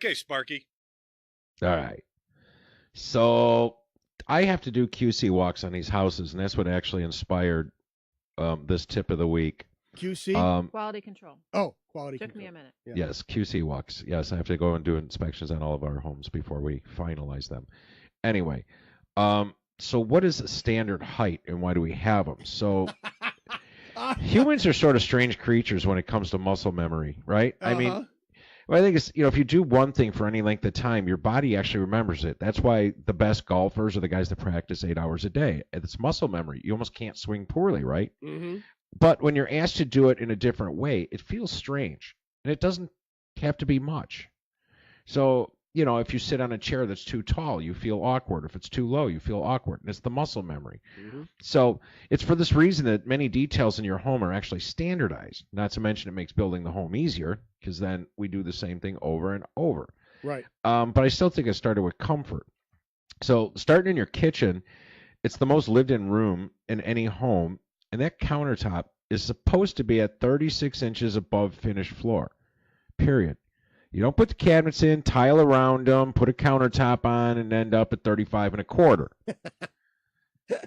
Okay, Sparky. All right. So I have to do QC walks on these houses, and that's what actually inspired this tip of the week. QC? Quality control. Oh, quality Took control. me a minute. Yeah. Yes, QC walks. Yes, I have to go and do inspections on all of our homes before we finalize them. Anyway, so what is the standard height, and why do we have them? So humans are sort of strange creatures when it comes to muscle memory, right? I mean, well, I think it's, if you do one thing for any length of time, your body actually remembers it. That's why the best golfers are the guys that practice 8 hours a day. It's muscle memory. You almost can't swing poorly, right? Mm-hmm. But when you're asked to do it in a different way, it feels strange. And it doesn't have to be much. So, if you sit on a chair that's too tall, you feel awkward. If it's too low, you feel awkward. And it's the muscle memory. Mm-hmm. So it's for this reason that many details in your home are actually standardized. Not to mention it makes building the home easier, because then we do the same thing over and over. Right. But I still think it started with comfort. So starting in your kitchen, it's the most lived-in room in any home, and that countertop is supposed to be at 36 inches above finished floor, period. You don't put the cabinets in, tile around them, put a countertop on, and end up at 35 and a quarter.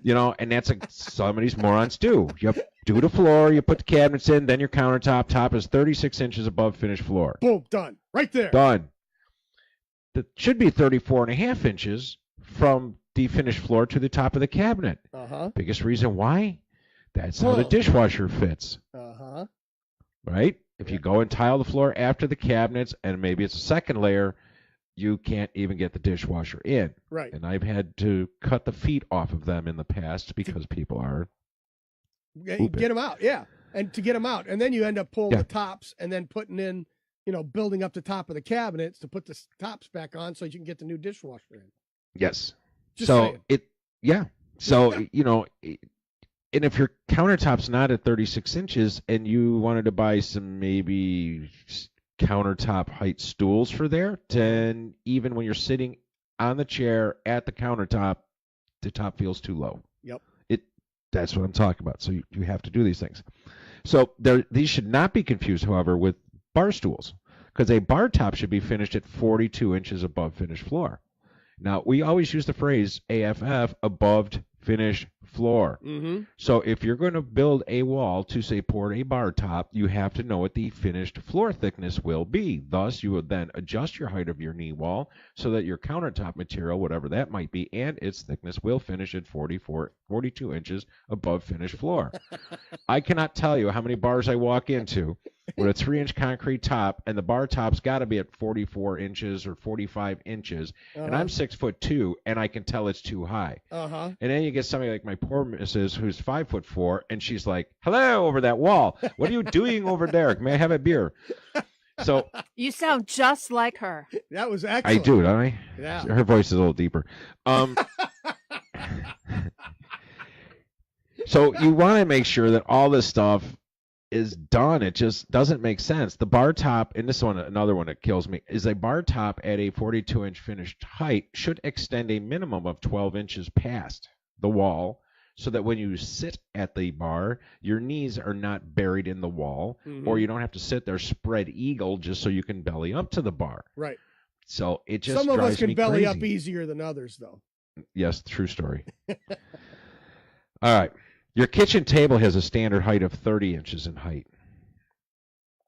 And that's some of these morons do. You do the floor, you put the cabinets in, then your top is 36 inches above finished floor. Boom, done. Right there. Done. That should be 34 and a half inches from the finished floor to the top of the cabinet. Uh-huh. Biggest reason why? That's how the dishwasher fits. Uh-huh. Right? If you go and tile the floor after the cabinets, and maybe it's a second layer, you can't even get the dishwasher in. Right. And I've had to cut the feet off of them in the past because people are Get them out, yeah. And to get them out. And then you end up pulling the tops and then putting in, building up the top of the cabinets to put the tops back on so you can get the new dishwasher in. Yes. Just so saying. And if your countertop's not at 36 inches and you wanted to buy some maybe countertop height stools for there, then even when you're sitting on the chair at the countertop, the top feels too low. Yep. That's what I'm talking about. So you have to do these things. So these should not be confused, however, with bar stools, because a bar top should be finished at 42 inches above finished floor. Now, we always use the phrase AFF, above finished floor. Mm-hmm. So if you're going to build a wall to support a bar top, you have to know what the finished floor thickness will be. Thus, you would then adjust your height of your knee wall so that your countertop material, whatever that might be, and its thickness will finish at 42 inches above finished floor. I cannot tell you how many bars I walk into with a 3-inch concrete top, and the bar top's got to be at 44 inches or 45 inches, and I'm 6'2", and I can tell it's too high. Uh-huh. And then you get somebody like my poor missus who's 5'4", and she's like, "Hello, over that wall. What are you doing over there? May I have a beer?" So you sound just like her. That was excellent. I do, don't I? Yeah. Her voice is a little deeper. So you want to make sure that all this stuff is done. It just doesn't make sense. The bar top, and this one, another one that kills me, is a bar top at a 42-inch finished height should extend a minimum of 12 inches past the wall, so that when you sit at the bar, your knees are not buried in the wall, or you don't have to sit there spread eagle just so you can belly up to the bar. Right. So it just some of drives us can me belly crazy. up easier than others, though. Yes, true story. All right. Your kitchen table has a standard height of 30 inches in height.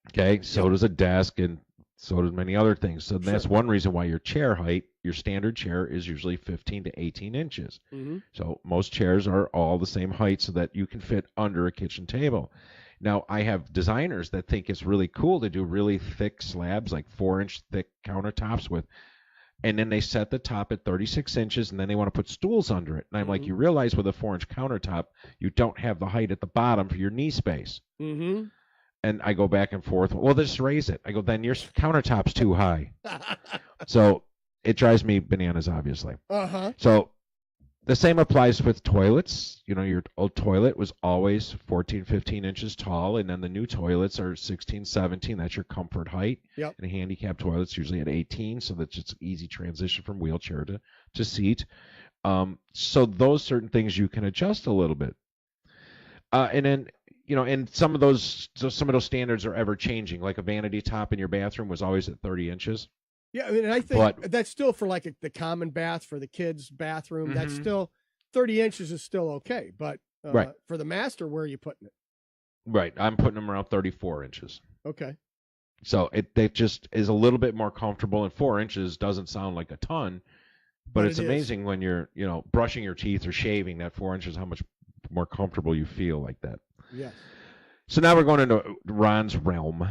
Okay, so does a desk, and so does many other things. So that's one reason why your chair height, your standard chair, is usually 15 to 18 inches. Mm-hmm. So most chairs are all the same height so that you can fit under a kitchen table. Now, I have designers that think it's really cool to do really thick slabs, like 4-inch thick countertops and then they set the top at 36 inches, and then they want to put stools under it. And I'm like, you realize with a 4-inch countertop, you don't have the height at the bottom for your knee space. Mm-hmm. And I go back and forth. Well, just raise it. I go, then your countertop's too high. So it drives me bananas, obviously. Uh-huh. So the same applies with toilets. Your old toilet was always 14, 15 inches tall, and then the new toilets are 16, 17. That's your comfort height. Yep. And a handicap toilet's usually at 18, so that's just an easy transition from wheelchair to seat. So those certain things you can adjust a little bit. And then, and some of those standards are ever changing. Like a vanity top in your bathroom was always at 30 inches. Yeah, I mean, and I think that's still for like the common bath for the kids' bathroom. That's still 30 inches is still okay. But for the master, where are you putting it? Right. I'm putting them around 34 inches. Okay. So it just is a little bit more comfortable, and 4 inches doesn't sound like a ton, but it's amazing when you're, brushing your teeth or shaving, that 4 inches, how much more comfortable you feel like that. Yes. So now we're going into Ron's realm.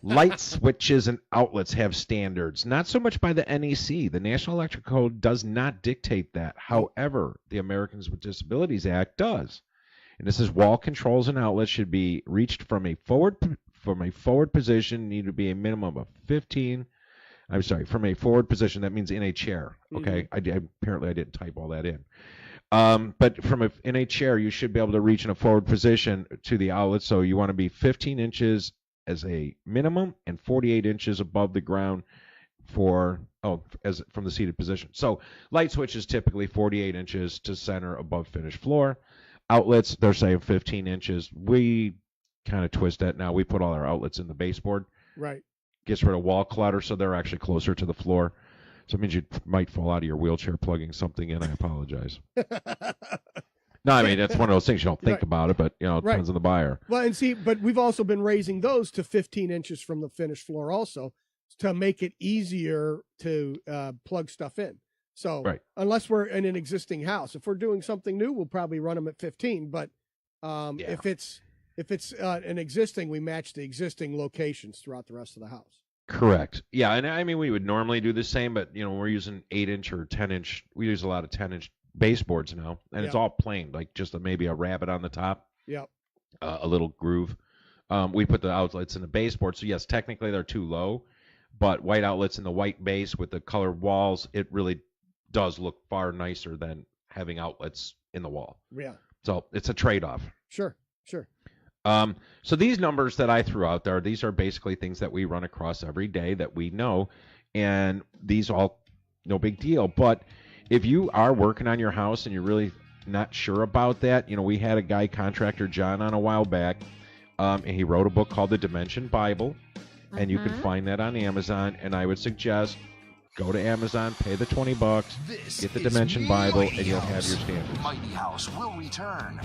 Light switches and outlets have standards, not so much by the NEC. The National Electrical Code does not dictate that. However, the Americans with Disabilities Act does. And this is wall controls and outlets should be reached from a forward position, need to be a minimum of 15. I'm sorry, from a forward position, that means in a chair. Okay, apparently I didn't type all that in. But in a chair, you should be able to reach in a forward position to the outlet. So you want to be 15 inches as a minimum and 48 inches above the ground from the seated position. So light switch is typically 48 inches to center above finished floor. Outlets, they're saying 15 inches. We kind of twist that now. We put all our outlets in the baseboard. Right. Gets rid of wall clutter, so they're actually closer to the floor. So it means you might fall out of your wheelchair plugging something in. I apologize. No, I mean, that's one of those things you don't think about it, but, it depends on the buyer. Well, and see, but we've also been raising those to 15 inches from the finished floor also to make it easier to plug stuff in. So unless we're in an existing house, if we're doing something new, we'll probably run them at 15. But if it's an existing, we match the existing locations throughout the rest of the house. Correct. Yeah, and I mean, we would normally do the same, but, we're using 8-inch or 10-inch. We use a lot of 10-inch baseboards now, and it's all plain, like just maybe a rabbet on the top. Yep. A little groove. We put the outlets in the baseboard, so yes, technically they're too low, but white outlets in the white base with the colored walls, it really does look far nicer than having outlets in the wall. Yeah. So it's a trade-off. Sure. So these numbers that I threw out there, these are basically things that we run across every day that we know, and these all no big deal. But if you are working on your house and you're really not sure about that, we had a guy, contractor John, on a while back, and he wrote a book called The Dimension Bible, and you can find that on Amazon. And I would suggest go to Amazon, pay the $20, get the Dimension Bible, and you'll have your standards. Mighty House will return.